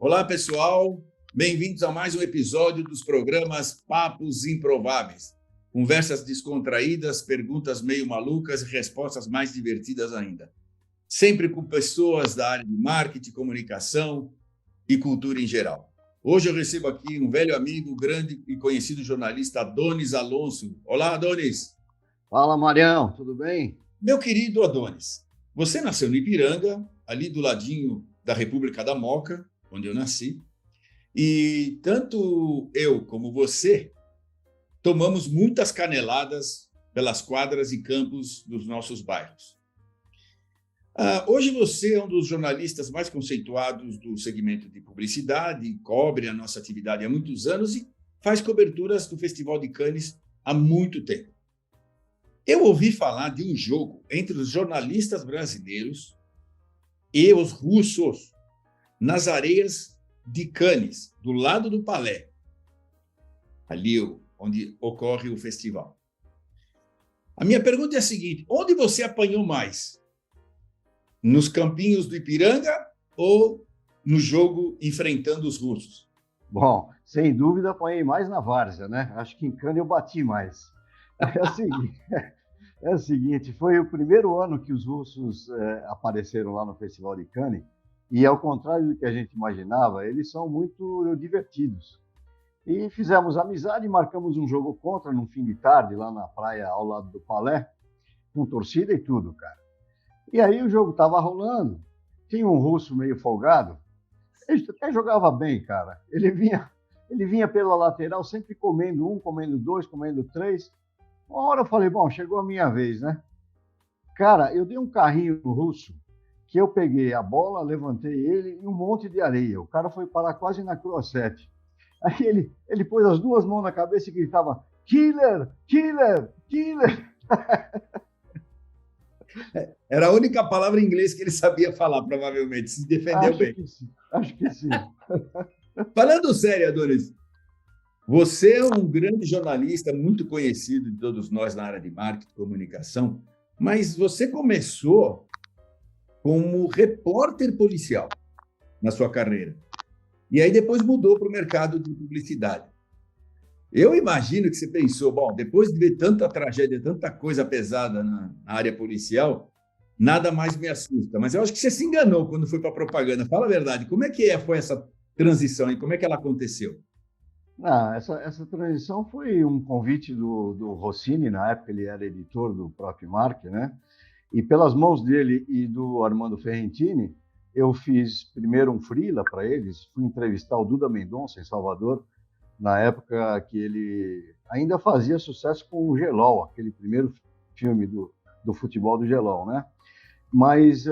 Olá, pessoal. Bem-vindos a mais um episódio dos programas Papos Improváveis. Conversas descontraídas, perguntas meio malucas e respostas mais divertidas ainda. Sempre com pessoas da área de marketing, comunicação e cultura em geral. Hoje eu recebo aqui um velho amigo, grande e conhecido jornalista Adonis Alonso. Olá, Adonis. Fala, Marião, tudo bem? Meu querido Adonis, você nasceu no Ipiranga, ali do ladinho da República da Moca, onde eu nasci, e tanto eu como você tomamos muitas caneladas pelas quadras e campos dos nossos bairros. Hoje você é um dos jornalistas mais conceituados do segmento de publicidade, cobre a nossa atividade há muitos anos e faz coberturas do Festival de Cannes há muito tempo. Eu ouvi falar de um jogo entre os jornalistas brasileiros e os russos nas areias de Cannes, do lado do Palais, ali onde ocorre o festival. A minha pergunta é a seguinte: onde você apanhou mais? Nos campinhos do Ipiranga ou no jogo enfrentando os russos? Bom, sem dúvida apanhei mais na várzea, né? Acho que em Cannes eu bati mais. É o seguinte, foi o primeiro ano que os russos apareceram lá no Festival de Cannes e, ao contrário do que a gente imaginava, eles são muito divertidos. E fizemos amizade e marcamos um jogo contra no fim de tarde, lá na praia ao lado do Palais, com torcida e tudo, cara. E aí o jogo estava rolando, tinha um russo meio folgado, ele até jogava bem, cara. Ele vinha pela lateral, sempre comendo um, comendo dois, comendo três. Uma hora eu falei, bom, chegou a minha vez, né? Cara, eu dei um carrinho no russo, que eu peguei a bola, levantei ele e um monte de areia. O cara foi parar quase na crossete. Aí ele pôs as duas mãos na cabeça e gritava, killer, killer, killer. Era a única palavra em inglês que ele sabia falar, provavelmente. Se defendeu bem. Acho que sim. Falando sério, Adonis, você é um grande jornalista, muito conhecido de todos nós na área de marketing e comunicação, mas você começou como repórter policial na sua carreira. E aí depois mudou para o mercado de publicidade. Eu imagino que você pensou, bom, depois de ver tanta tragédia, tanta coisa pesada na área policial, nada mais me assusta. Mas eu acho que você se enganou quando foi para a propaganda. Fala a verdade, como é que foi essa transição e como é que ela aconteceu? Essa transição foi um convite do Rossini, na época ele era editor do próprio Marque, né? E pelas mãos dele e do Armando Ferrentini, eu fiz primeiro um freela para eles, fui entrevistar o Duda Mendonça em Salvador, na época que ele ainda fazia sucesso com o Gelol, aquele primeiro filme do futebol do Gelol, né? Mas,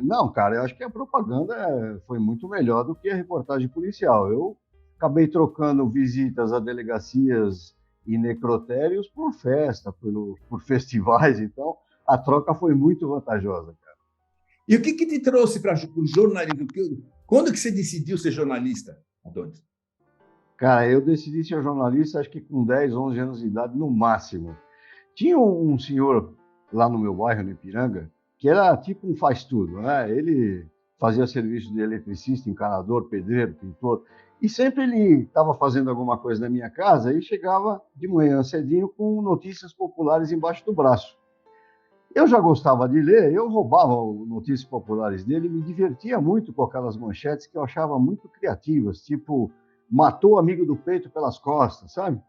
não, cara, eu acho que a propaganda foi muito melhor do que a reportagem policial. Eu acabei trocando visitas a delegacias e necrotérios por festa, por festivais, então a troca foi muito vantajosa, cara. E o que te trouxe para o jornalismo? Quando que você decidiu ser jornalista, Adonis? Cara, eu decidi ser jornalista acho que com 10, 11 anos de idade no máximo. Tinha um senhor lá no meu bairro, no Ipiranga, que era tipo um faz-tudo, né? Ele fazia serviço de eletricista, encanador, pedreiro, pintor, e sempre ele estava fazendo alguma coisa na minha casa e chegava de manhã cedinho com notícias populares embaixo do braço. Eu já gostava de ler, eu roubava notícias populares dele, me divertia muito com aquelas manchetes que eu achava muito criativas, tipo, matou amigo do peito pelas costas, sabe?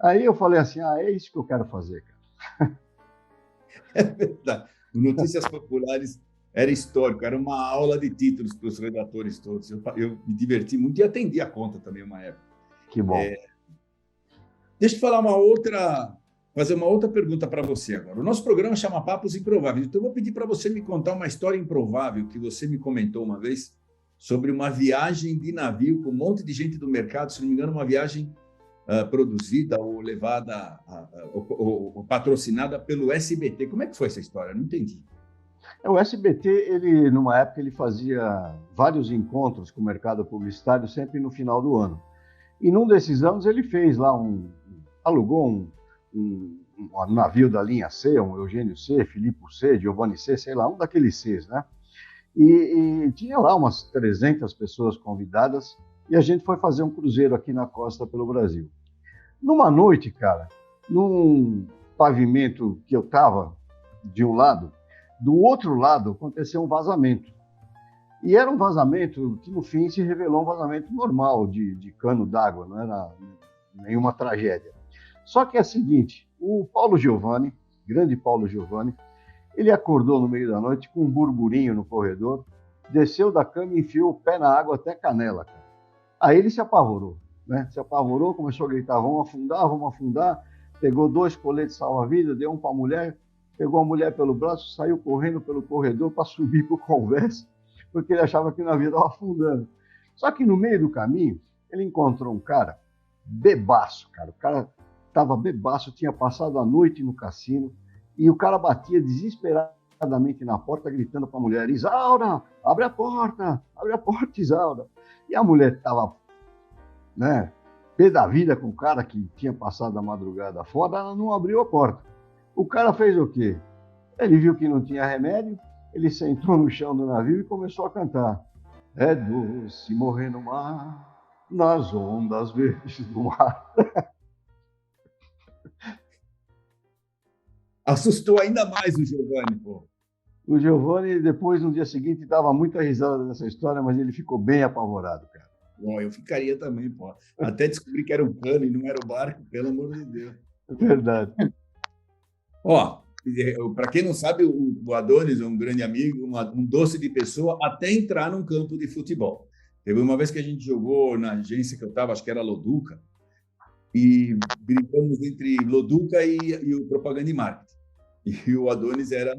Aí eu falei assim, é isso que eu quero fazer, cara. É verdade. O Notícias Populares era histórico, era uma aula de títulos para os redatores todos. Eu me diverti muito e atendi a conta também uma época. Que bom. Deixa eu fazer uma outra pergunta para você agora. O nosso programa chama Papos Improváveis, então eu vou pedir para você me contar uma história improvável que você me comentou uma vez sobre uma viagem de navio com um monte de gente do mercado, se não me engano, uma viagem produzida ou levada, ou patrocinada pelo SBT. Como é que foi essa história? Eu não entendi. O SBT, ele, numa época, ele fazia vários encontros com o mercado publicitário sempre no final do ano. E num desses anos ele fez lá alugou um navio da linha C, um Eugênio C, Filipe C, Giovanni C, sei lá, um daqueles Cs, né? e tinha lá umas 300 pessoas convidadas, e a gente foi fazer um cruzeiro aqui na costa pelo Brasil. Numa noite, cara, num pavimento que eu estava de um lado, do outro lado aconteceu um vazamento. E era um vazamento que, no fim, se revelou um vazamento normal de cano d'água, não era nenhuma tragédia. Só que é o seguinte, o Paulo Giovanni, grande Paulo Giovanni, ele acordou no meio da noite com um burburinho no corredor, desceu da cama e enfiou o pé na água até a canela, cara. Aí ele se apavorou, né? Se apavorou, começou a gritar, vamos afundar. Pegou 2 coletes salva-vida, deu um para a mulher, pegou a mulher pelo braço, saiu correndo pelo corredor para subir para o convés, porque ele achava que o navio estava afundando. Só que no meio do caminho, ele encontrou um cara bebaço, cara. O cara estava bebaço, tinha passado a noite no cassino, e o cara batia desesperadamente na porta, gritando para a mulher, Isaura, abre a porta, Isaura. E a mulher estava, né, pé da vida com o cara que tinha passado a madrugada fora, ela não abriu a porta. O cara fez o quê? Ele viu que não tinha remédio, ele sentou no chão do navio e começou a cantar. É doce morrer no mar, nas ondas verdes do mar. Assustou ainda mais o Giovanni, pô. O Giovanni, depois, no dia seguinte, dava muita risada dessa história, mas ele ficou bem apavorado, cara. Bom, eu ficaria também, pô. Até descobri que era um cano e não era o barco, pelo amor de Deus. Verdade. Ó, para quem não sabe, o Adonis é um grande amigo, um doce de pessoa, até entrar num campo de futebol. Teve uma vez que a gente jogou na agência que eu estava, acho que era Loduca, e brincamos entre Loduca e o Propaganda e Marketing. E o Adonis era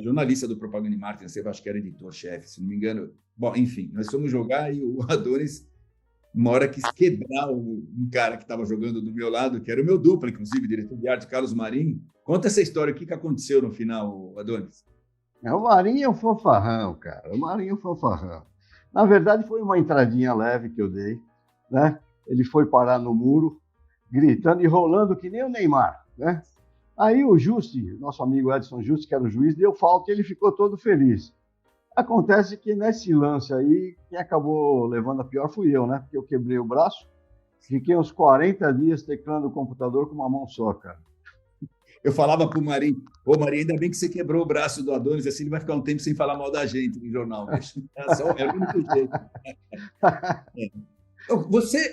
jornalista do Propaganda e Marketing, eu acho que era editor-chefe, se não me engano. Bom, enfim, nós fomos jogar e o Adonis, uma hora, quis quebrar um cara que estava jogando do meu lado, que era o meu dupla, inclusive, diretor de arte, Carlos Marinho. Conta essa história, o que aconteceu no final, Adonis? O Marinho é um fanfarrão, cara. O Marinho é um fanfarrão. Na verdade, foi uma entradinha leve que eu dei, né? Ele foi parar no muro, gritando e rolando que nem o Neymar, né? Aí o Juste, nosso amigo Edson Juste, que era o juiz, deu falta e ele ficou todo feliz. Acontece que nesse lance aí, quem acabou levando a pior fui eu, né? Porque eu quebrei o braço, fiquei uns 40 dias teclando o computador com uma mão só, cara. Eu falava para o Marinho, Marinho, ainda bem que você quebrou o braço do Adonis, assim ele vai ficar um tempo sem falar mal da gente no jornal. É o único jeito.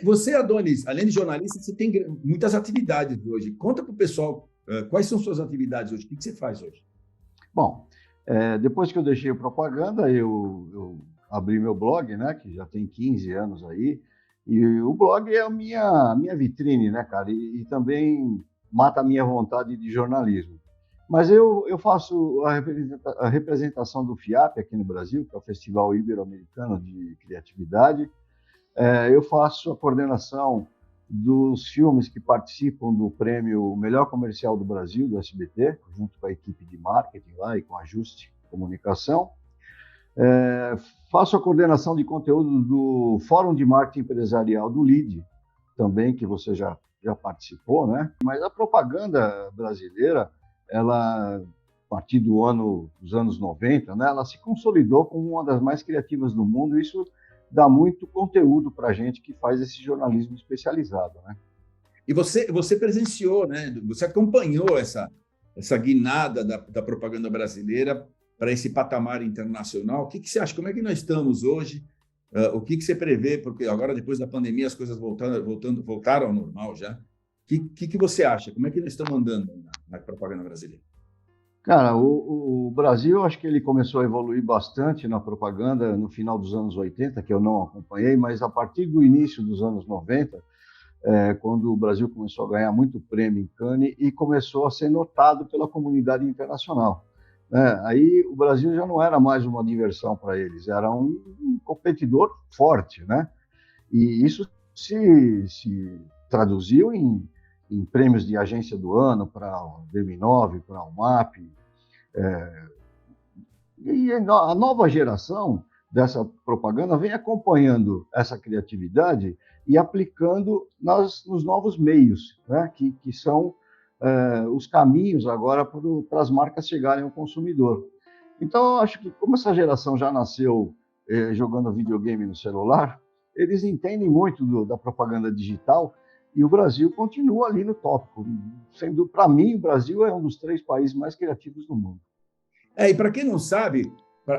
Você, Adonis, além de jornalista, você tem muitas atividades hoje. Conta para o pessoal quais são suas atividades hoje, o que você faz hoje? Bom, depois que eu deixei a propaganda, eu abri meu blog, né, que já tem 15 anos aí, e o blog é a minha vitrine, né, cara, e também mata a minha vontade de jornalismo. Mas eu faço a representação do FIAP aqui no Brasil, que é o Festival Ibero-Americano de Criatividade. Eu faço a coordenação dos filmes que participam do prêmio Melhor Comercial do Brasil, do SBT, junto com a equipe de marketing lá e com a Juste Comunicação. Faço a coordenação de conteúdo do Fórum de Marketing Empresarial do LEAD, também, que você já participou, né? Mas a propaganda brasileira, ela, a partir dos anos 90, né, ela se consolidou como uma das mais criativas do mundo. Isso dá muito conteúdo para a gente que faz esse jornalismo especializado, né? E você presenciou, né? Você acompanhou essa guinada da propaganda brasileira para esse patamar internacional. O que você acha? Como é que nós estamos hoje? O que você prevê? Porque agora, depois da pandemia, as coisas voltaram ao normal já. O que você acha? Como é que nós estamos andando na propaganda brasileira? Cara, o Brasil, eu acho que ele começou a evoluir bastante na propaganda no final dos anos 80, que eu não acompanhei, mas a partir do início dos anos 90, quando o Brasil começou a ganhar muito prêmio em Cannes e começou a ser notado pela comunidade internacional. Aí o Brasil já não era mais uma diversão para eles, era um competidor forte, né? E isso se traduziu em prêmios de agência do ano para o DM9, para o MAP. E a nova geração dessa propaganda vem acompanhando essa criatividade e aplicando nos novos meios, né? que são os caminhos agora para as marcas chegarem ao consumidor. Então, eu acho que como essa geração já nasceu jogando videogame no celular, eles entendem muito da propaganda digital e o Brasil continua ali no tópico. Sendo, para mim, o Brasil é um dos 3 países mais criativos do mundo. E para quem não sabe,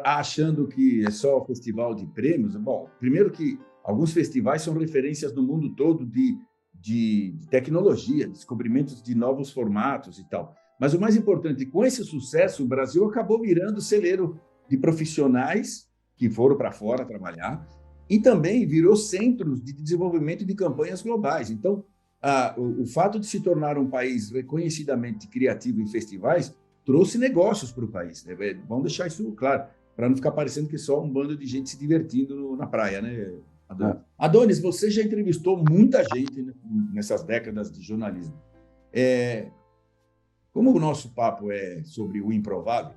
achando que é só festival de prêmios, bom, primeiro que alguns festivais são referências no mundo todo de tecnologia, descobrimentos de novos formatos e tal. Mas o mais importante, com esse sucesso, o Brasil acabou virando celeiro de profissionais que foram para fora trabalhar e também virou centros de desenvolvimento de campanhas globais. Então, o fato de se tornar um país reconhecidamente criativo em festivais trouxe negócios para o país. Né? Vamos deixar isso claro, para não ficar parecendo que é só um bando de gente se divertindo na praia, né, Adonis? Adonis, você já entrevistou muita gente, né, nessas décadas de jornalismo. Como o nosso papo é sobre o improvável,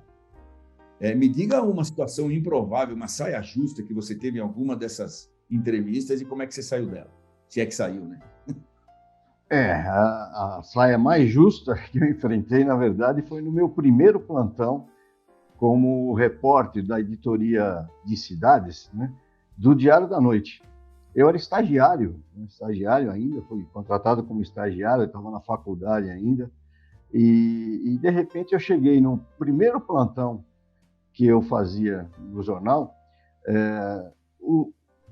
me diga uma situação improvável, uma saia justa que você teve em alguma dessas entrevistas e como é que você saiu dela. Se é que saiu, né? A saia mais justa que eu enfrentei, na verdade, foi no meu primeiro plantão como repórter da editoria de cidades, né, do Diário da Noite. Eu era estagiário ainda, fui contratado como estagiário, eu estava na faculdade ainda, e de repente eu cheguei no primeiro plantão que eu fazia no jornal,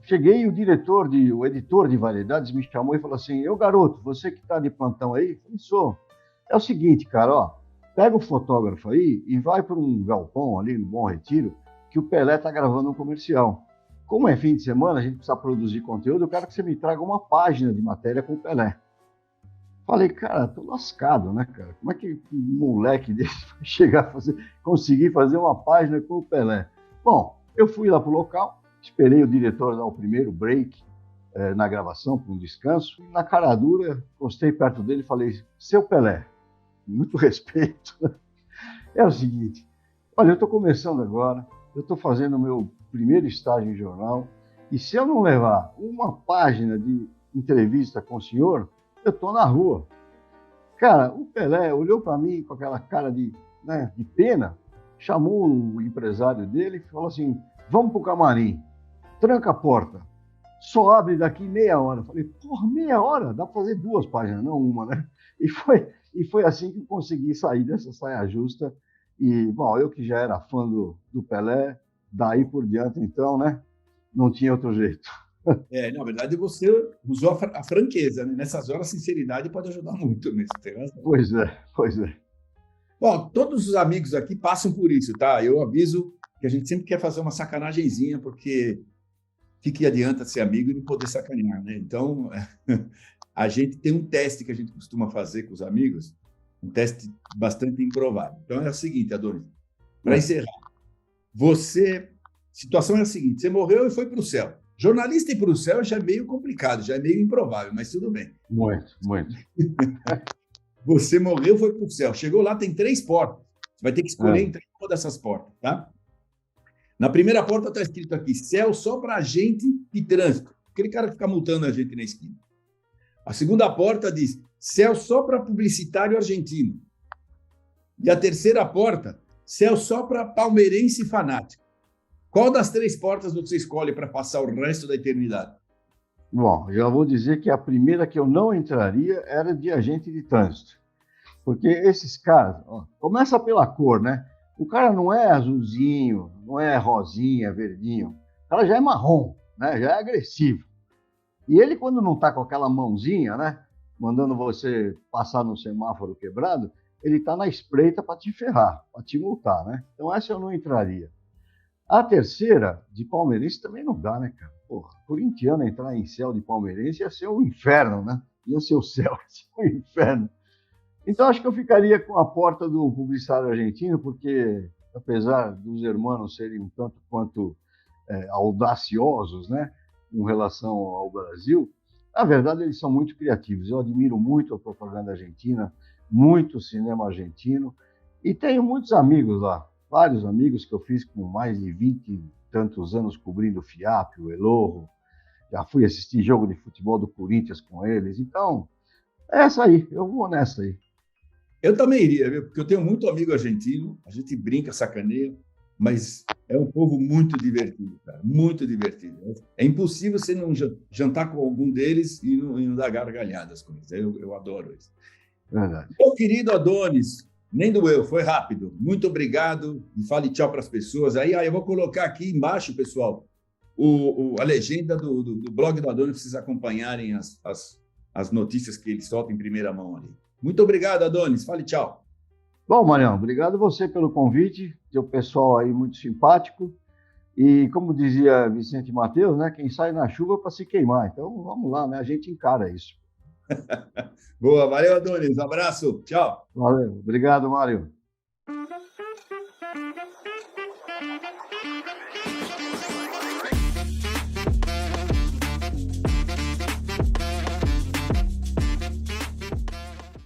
cheguei e o editor de variedades me chamou e falou assim: "Eu, garoto, você que está de plantão aí?" Eu falei: "Sou." É o seguinte, cara, ó, pega o fotógrafo aí e vai para um galpão ali no Bom Retiro, que o Pelé está gravando um comercial. Como é fim de semana, a gente precisa produzir conteúdo, eu quero que você me traga uma página de matéria com o Pelé. Falei, cara, tô lascado, né, cara? Como é que um moleque desse vai chegar a conseguir fazer uma página com o Pelé? Bom, eu fui lá pro local, esperei o diretor dar o primeiro break na gravação, para um descanso, e na cara dura, postei perto dele e falei: "Seu Pelé, muito respeito, é o seguinte, olha, eu estou começando agora, eu estou fazendo o meu primeiro estágio em jornal, e se eu não levar uma página de entrevista com o senhor, eu estou na rua." Cara, o Pelé olhou para mim com aquela cara de pena, chamou o empresário dele e falou assim: "Vamos para o camarim, tranca a porta, só abre daqui meia hora." Eu falei: "Porra, meia hora? Dá para fazer 2 páginas, não uma, né?" E foi assim que eu consegui sair dessa saia justa. E, bom, eu que já era fã do Pelé, daí por diante, então, né? Não tinha outro jeito. Na verdade, você usou a franqueza, né? Nessas horas, a sinceridade pode ajudar muito mesmo. Tem razão. Pois é, pois é. Bom, todos os amigos aqui passam por isso, tá? Eu aviso que a gente sempre quer fazer uma sacanagemzinha, porque o que adianta ser amigo e não poder sacanear, né? Então, a gente tem um teste que a gente costuma fazer com os amigos, um teste bastante improvável. Então, é o seguinte, Adonis, para encerrar, situação é a seguinte, você morreu e foi para o céu. Jornalista ir para o céu já é meio complicado, já é meio improvável, mas tudo bem. Muito, muito. Você morreu e foi para o céu. Chegou lá, tem 3 portas. Você vai ter que escolher entre uma dessas portas, tá? Na primeira porta está escrito aqui, céu só para agente de trânsito. Aquele cara que fica multando a gente na esquina. A segunda porta diz, céu só para publicitário argentino. E a terceira porta, céu só para palmeirense fanático. Qual das 3 portas você escolhe para passar o resto da eternidade? Bom, eu vou dizer que a primeira que eu não entraria era de agente de trânsito. Porque esses caras, começa pela cor, né? O cara não é azulzinho, não é rosinha, verdinho. O cara já é marrom, né? Já é agressivo. E ele, quando não está com aquela mãozinha, né? Mandando você passar no semáforo quebrado, ele está na espreita para te ferrar, para te multar, né? Então essa eu não entraria. A terceira, de palmeirense, também não dá, né, cara? Porra, corintiano entrar em céu de palmeirense ia ser um inferno, né? Ia ser o céu, ia ser um inferno. Então, acho que eu ficaria com a porta do publicitário argentino, porque, apesar dos hermanos serem um tanto quanto audaciosos, né, com relação ao Brasil, na verdade, eles são muito criativos. Eu admiro muito a propaganda argentina, muito o cinema argentino, e tenho muitos amigos lá, vários amigos que eu fiz com mais de 20 e tantos anos cobrindo o FIAP, o Elorro, já fui assistir jogo de futebol do Corinthians com eles. Então, é essa aí, eu vou nessa aí. Eu também iria, viu? Porque eu tenho muito amigo argentino, a gente brinca, sacaneia, mas é um povo muito divertido, cara, muito divertido. É impossível você não jantar com algum deles e não dar gargalhadas com eles. Eu adoro isso. Verdade. Meu querido Adonis, nem doeu, foi rápido. Muito obrigado e fale tchau para as pessoas. Aí eu vou colocar aqui embaixo, pessoal, a legenda do blog do Adonis, para vocês acompanharem as notícias que ele solta em primeira mão ali. Muito obrigado, Adonis. Fale tchau. Bom, Marião, obrigado você pelo convite, teu pessoal aí muito simpático. E como dizia Vicente Mateus, né, quem sai na chuva para se queimar. Então, vamos lá, né, a gente encara isso. Boa, valeu, Adonis. Um abraço. Tchau. Valeu, obrigado, Mário.